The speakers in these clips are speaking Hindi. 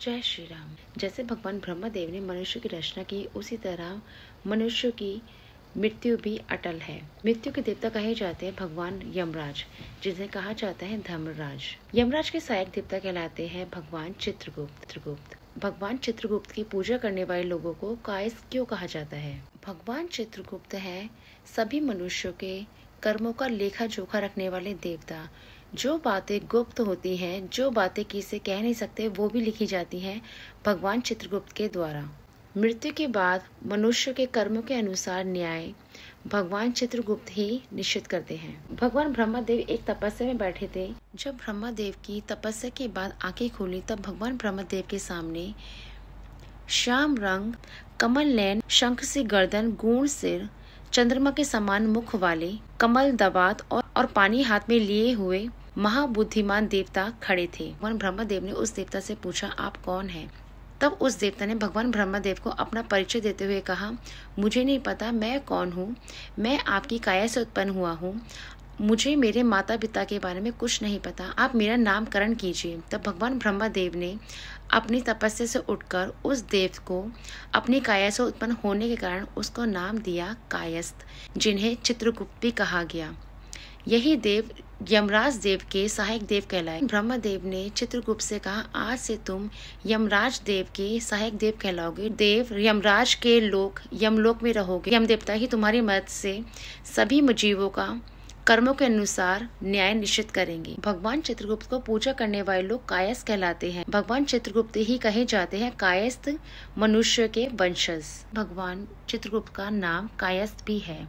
जय श्री राम। जैसे भगवान ब्रह्मदेव ने मनुष्य की रचना की, उसी तरह मनुष्य की मृत्यु भी अटल है। मृत्यु के देवता कहे जाते हैं भगवान यमराज, जिन्हें कहा जाता है धर्मराज। यमराज के सहायक देवता कहलाते हैं भगवान चित्रगुप्त। भगवान चित्रगुप्त की पूजा करने वाले लोगों को कायस्थ क्यों कहा जाता है? भगवान चित्रगुप्त है सभी मनुष्यों के कर्मों का लेखा जोखा रखने वाले देवता। जो बातें गुप्त होती हैं, जो बातें किसी कह नहीं सकते, वो भी लिखी जाती हैं भगवान चित्रगुप्त के द्वारा। मृत्यु के बाद मनुष्य के कर्मों के अनुसार न्याय भगवान चित्रगुप्त ही निश्चित करते हैं। भगवान ब्रह्मदेव एक तपस्या में बैठे थे। जब ब्रह्मदेव की तपस्या के बाद आंखें खुली, तब भगवान ब्रह्मदेव के सामने श्याम रंग, कमल नयन, शंख सी गर्दन, गूढ़ सिर, चंद्रमा के समान मुख वाले, कमल दबात और पानी हाथ में लिए हुए महाबुद्धिमान देवता खड़े थे। भगवान ब्रह्मदेव ने उस देवता से पूछा, आप कौन हैं? तब उस देवता ने भगवान ब्रह्मदेव को अपना परिचय देते हुए कहा, मुझे नहीं पता मैं कौन हूँ। मैं आपकी काया से उत्पन्न हुआ हूँ। मुझे मेरे माता पिता के बारे में कुछ नहीं पता। आप मेरा नामकरण कीजिए। तब भगवान ब्रह्मदेव ने अपनी तपस्या से उठकर उस देव को अपनी काया से उत्पन्न होने के कारण उसको नाम दिया कायस्थ, जिन्हें चित्रगुप्त भी कहा गया। यही देव यमराज देव के सहायक देव कहलाए। ब्रह्मदेव ने चित्रगुप्त से कहा, आज से तुम यमराज देव के सहायक देव कहलाओगे। देव यमराज के लोक यमलोक में रहोगे। यम देवता ही तुम्हारी मदद से सभी जीवों का कर्मों के अनुसार न्याय निश्चित करेंगे। भगवान चित्रगुप्त को पूजा करने वाले लोग कायस्थ कहलाते हैं। भगवान चित्रगुप्त ही कहे जाते हैं कायस्थ मनुष्य के वंशज। भगवान चित्रगुप्त का नाम कायस्थ भी है,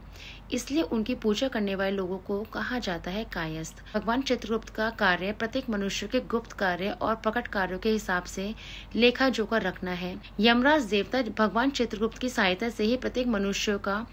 इसलिए उनकी पूजा करने वाले लोगों को कहा जाता है कायस्थ। भगवान चित्रगुप्त का कार्य प्रत्येक मनुष्य के गुप्त कार्य और प्रकट कार्यों के हिसाब से लेखा जोखा रखना है। यमराज देवता भगवान चित्रगुप्त की सहायता से ही प्रत्येक मनुष्य का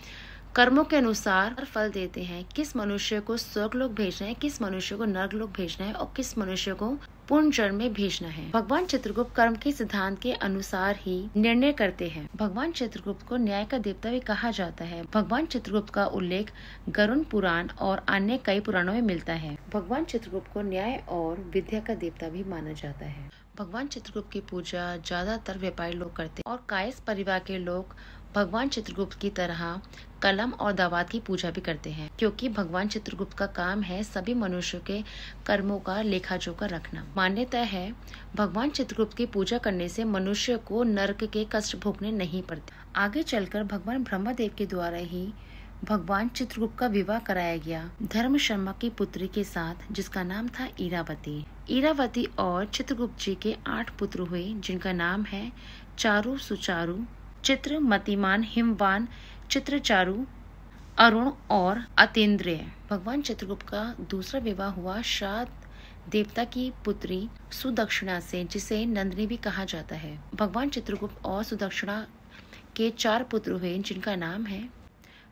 कर्मों के अनुसार फल देते हैं। किस मनुष्य को स्वर्गलोक भेजना है, किस मनुष्य को नरकलोक भेजना है और किस मनुष्य को पुनर्जन्म में भेजना है। भगवान चित्रगुप्त कर्म के सिद्धांत के अनुसार ही निर्णय करते हैं। भगवान चित्रगुप्त को न्याय का देवता भी कहा जाता है। भगवान चित्रगुप्त का उल्लेख गरुड़ पुराण और अन्य कई पुराणों में मिलता है। भगवान चित्रगुप्त को न्याय और विद्या का देवता भी माना जाता है। भगवान चित्रगुप्त की पूजा ज्यादातर व्यापारी लोग करते हैं और कायस्थ परिवार के लोग भगवान चित्रगुप्त की तरह कलम और दावात की पूजा भी करते हैं, क्योंकि भगवान चित्रगुप्त का काम है सभी मनुष्यों के कर्मों का लेखा जोखा रखना। मान्यता है भगवान चित्रगुप्त की पूजा करने से मनुष्य को नरक के कष्ट भोगने नहीं पड़ते। आगे चलकर भगवान ब्रह्मदेव के द्वारा ही भगवान चित्रगुप्त का विवाह कराया गया धर्म शर्मा की पुत्री के साथ, जिसका नाम था इरावती। इरावती और चित्रगुप्त जी के 8 पुत्र हुए, जिनका नाम है चारु, सुचारु, चित्र, मतिमान, हिमवान, चित्रचारु, अरुण और अतीन्द्रिय। भगवान चित्रगुप्त का दूसरा विवाह हुआ शाद देवता की पुत्री सुदक्षिणा से, जिसे नंदिनी भी कहा जाता है। भगवान चित्रगुप्त और सुदक्षिणा के 4 पुत्र हुए, जिनका नाम है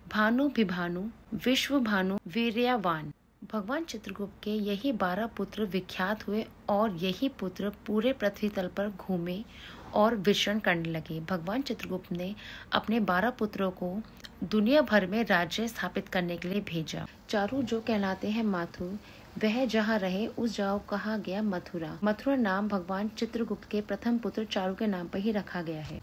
भानु, विभानु, विश्वभानु, वीर्यवान। भगवान चित्रगुप्त के यही 12 पुत्र विख्यात हुए और यही पुत्र पूरे पृथ्वी तल पर घूमे और विचरण करने लगे। भगवान चित्रगुप्त ने अपने 12 पुत्रों को दुनिया भर में राज्य स्थापित करने के लिए भेजा। चारु जो कहलाते हैं माथुर, वह जहाँ रहे उस जगह कहा गया मथुरा। मथुरा नाम भगवान चित्रगुप्त के प्रथम पुत्र चारु के नाम पर ही रखा गया है,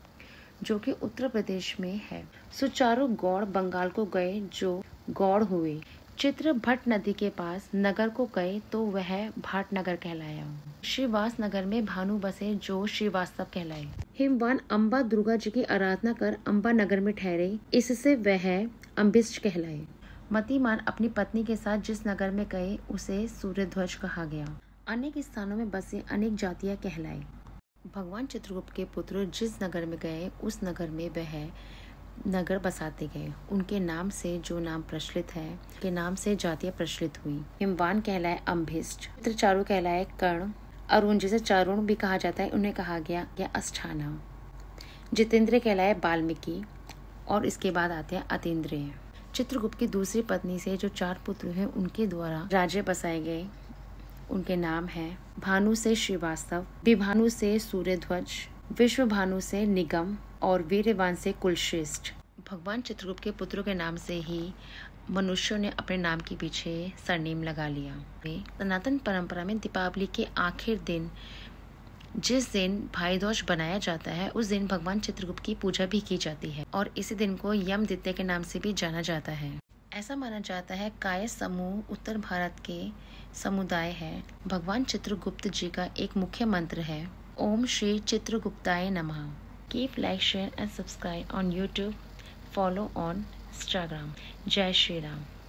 जो कि उत्तर प्रदेश में है। सुचारु गौड़ बंगाल को गए, जो गौड़ हुए। चित्र भट्ट नदी के पास नगर को गए, तो वह भाटनगर कहलाया। श्रीवास नगर में भानु बसे, जो श्रीवास्तव कहलाए। हिमवान अम्बा दुर्गा जी की आराधना कर अम्बा नगर में ठहरे, इससे वह अम्बिष्ट कहलाए। मतिमान अपनी पत्नी के साथ जिस नगर में गए, उसे सूर्यध्वज कहा गया। अनेक स्थानों में बसे अनेक जातियां कहलाए। भगवान चित्रगुप्त के पुत्र जिस नगर में गए, उस नगर में वह नगर बसाते गए। उनके नाम से जो नाम प्रचलित है, के नाम से जातियां प्रचलित हुई। हिमवान कहलाए अम्भिष्ट, चित्रचारु कहलाए कर्ण, अरुण जिसे चारुण भी कहा जाता है, उन्हें कहा गया या अष्टाना। जितेंद्र कहलाए वाल्मीकि और इसके बाद आते हैं अतीन्द्रिय। चित्रगुप्त की दूसरी पत्नी से जो 4 पुत्र हैं, उनके द्वारा राज्य बसाए गए। उनके नाम है भानु से श्रीवास्तव, विभानु से सूर्यध्वज, विश्वभानु से निगम और वीर्यवान से कुलश्रेष्ठ। भगवान चित्रगुप्त के पुत्रों के नाम से ही मनुष्यों ने अपने नाम के पीछे सरनेम लगा लिया। सनातन परंपरा में दीपावली के आखिर दिन जिस दिन भाई दूज बनाया जाता है उस दिन भगवान चित्रगुप्त की पूजा भी की जाती है और इसी दिन को यमद्वितीया के नाम से भी जाना जाता है। ऐसा माना जाता है कायस्थ समूह उत्तर भारत के समुदाय है। भगवान चित्रगुप्त जी का एक मुख्य मंत्र है, ओम श्री चित्रगुप्ताय नमः। Keep like, share and subscribe on YouTube, follow on Instagram। जय श्री राम।